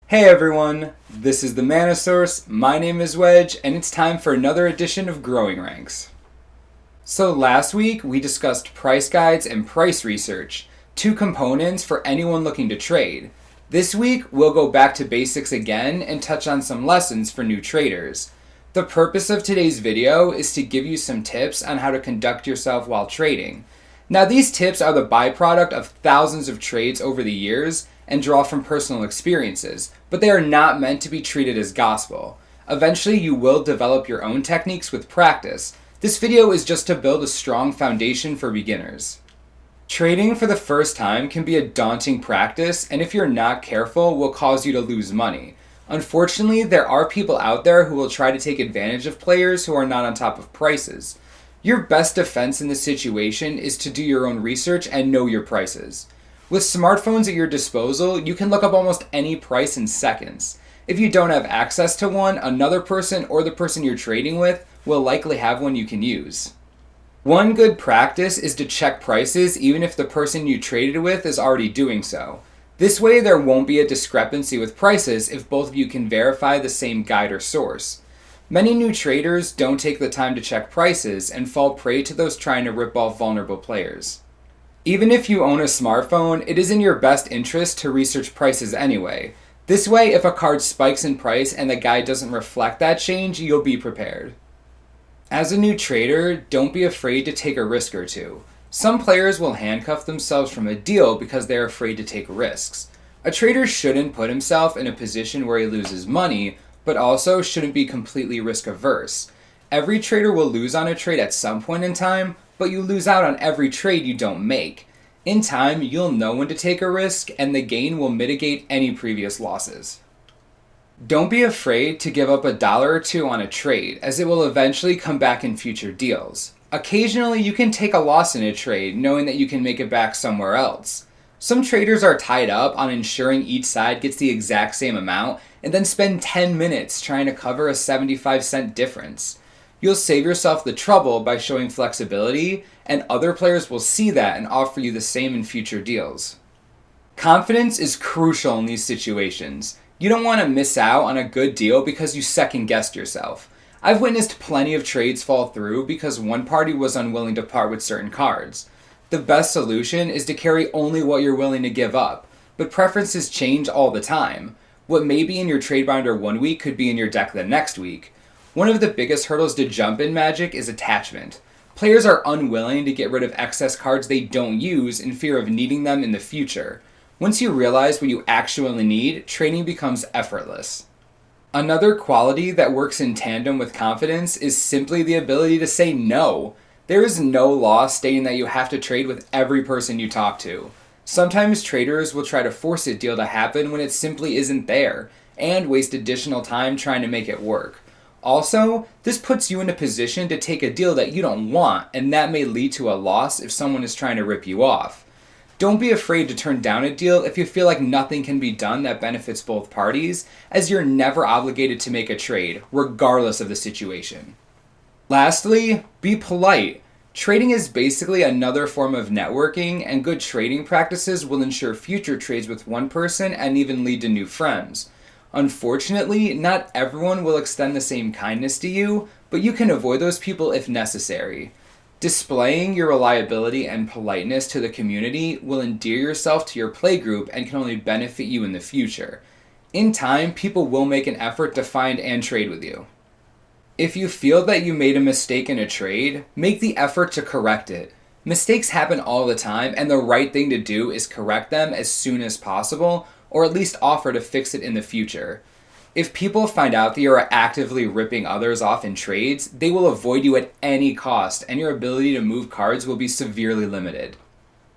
Hey everyone, this is the Mana Source, my name is Wedge, and it's time for another edition of Growing Ranks. So last week we discussed price guides and price research, two components for anyone looking to trade. This week we'll go back to basics again and touch on some lessons for new traders. The purpose of today's video is to give you some tips on how to conduct yourself while trading. Now these tips are the byproduct of thousands of trades over the years and draw from personal experiences, but they are not meant to be treated as gospel. Eventually you will develop your own techniques with practice. This video is just to build a strong foundation for beginners. Trading for the first time can be a daunting practice, and if you're not careful, will cause you to lose money. Unfortunately, there are people out there who will try to take advantage of players who are not on top of prices. Your best defense in this situation is to do your own research and know your prices. With smartphones at your disposal, you can look up almost any price in seconds. If you don't have access to one, another person or the person you're trading with will likely have one you can use. One good practice is to check prices even if the person you traded with is already doing so. This way there won't be a discrepancy with prices if both of you can verify the same guide or source. Many new traders don't take the time to check prices and fall prey to those trying to rip off vulnerable players. Even if you own a smartphone, it is in your best interest to research prices anyway. This way, if a card spikes in price and the guide doesn't reflect that change, you'll be prepared. As a new trader, don't be afraid to take a risk or two. Some players will handcuff themselves from a deal because they're afraid to take risks. A trader shouldn't put himself in a position where he loses money, but also shouldn't be completely risk averse. Every trader will lose on a trade at some point in time, but you lose out on every trade you don't make. In time, you'll know when to take a risk, and the gain will mitigate any previous losses. Don't be afraid to give up $1 or $2 on a trade, as it will eventually come back in future deals. Occasionally, you can take a loss in a trade, knowing that you can make it back somewhere else. Some traders are tied up on ensuring each side gets the exact same amount, and then spend 10 minutes trying to cover a 75-cent difference. You'll save yourself the trouble by showing flexibility, and other players will see that and offer you the same in future deals. Confidence is crucial in these situations. You don't want to miss out on a good deal because you second-guessed yourself. I've witnessed plenty of trades fall through because one party was unwilling to part with certain cards. The best solution is to carry only what you're willing to give up, but preferences change all the time. What may be in your trade binder one week could be in your deck the next week. One of the biggest hurdles to jump in Magic is attachment. Players are unwilling to get rid of excess cards they don't use in fear of needing them in the future. Once you realize what you actually need, trading becomes effortless. Another quality that works in tandem with confidence is simply the ability to say no. There is no law stating that you have to trade with every person you talk to. Sometimes traders will try to force a deal to happen when it simply isn't there, and waste additional time trying to make it work. Also, this puts you in a position to take a deal that you don't want, and that may lead to a loss if someone is trying to rip you off. Don't be afraid to turn down a deal if you feel like nothing can be done that benefits both parties, as you're never obligated to make a trade, regardless of the situation. Lastly, be polite. Trading is basically another form of networking, and good trading practices will ensure future trades with one person and even lead to new friends. Unfortunately, not everyone will extend the same kindness to you, but you can avoid those people if necessary. Displaying your reliability and politeness to the community will endear yourself to your playgroup and can only benefit you in the future. In time, people will make an effort to find and trade with you. If you feel that you made a mistake in a trade, make the effort to correct it. Mistakes happen all the time, and the right thing to do is correct them as soon as possible, or at least offer to fix it in the future. If people find out that you are actively ripping others off in trades, they will avoid you at any cost, and your ability to move cards will be severely limited.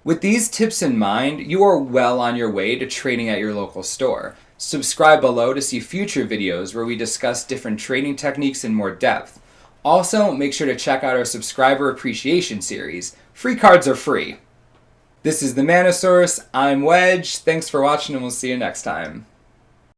With these tips in mind, you are well on your way to trading at your local store. Subscribe below to see future videos where we discuss different trading techniques in more depth. Also, make sure to check out our subscriber appreciation series. Free cards are free. This is the Mana Source. I'm Wedge. Thanks for watching, and we'll see you next time.